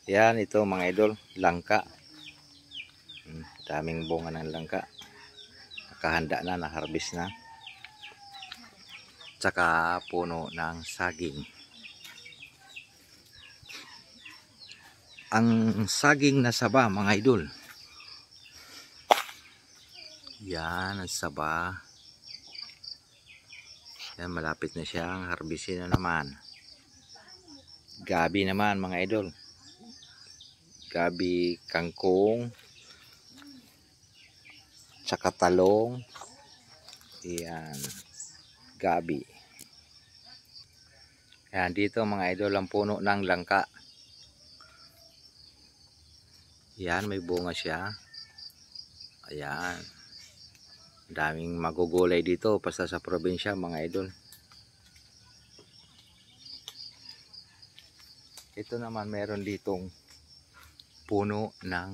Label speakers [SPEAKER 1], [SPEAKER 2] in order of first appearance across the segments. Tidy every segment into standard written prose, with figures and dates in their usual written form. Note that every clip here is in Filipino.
[SPEAKER 1] Yan, ito mga idol, langka. Daming bunga ng langka. Nakahanda na, na-harvest na. Tsaka puno ng saging. Ang saging na saba mga idol. Yan, ang saba. Yan, malapit na siyang harvestin na naman. Gabi naman mga idol. Gabi, kangkong, tsaka talong. Yan, gabi. Yan, dito mga idol ang puno ng langka. Yan, may bunga siya. Ayan. Daming magugulay dito basta sa probinsya mga idol. Ito naman meron ditong puno ng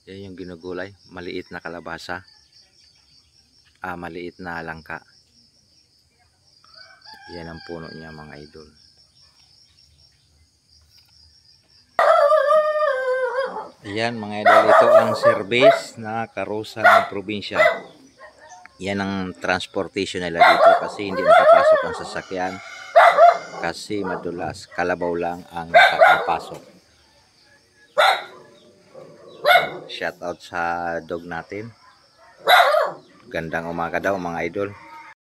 [SPEAKER 1] yan yung ginugulay, maliit na kalabasa. Maliit na langka. Yan ang puno niya mga idol. Yan mga idol, ito ang service na karusa ng probinsya. Yan ang transportation nila dito kasi hindi nakapasok ang sasakyan. Kasi madulas, kalabaw lang ang nakakapasok. Shout out sa dog natin. Gandang umaga daw mga idol.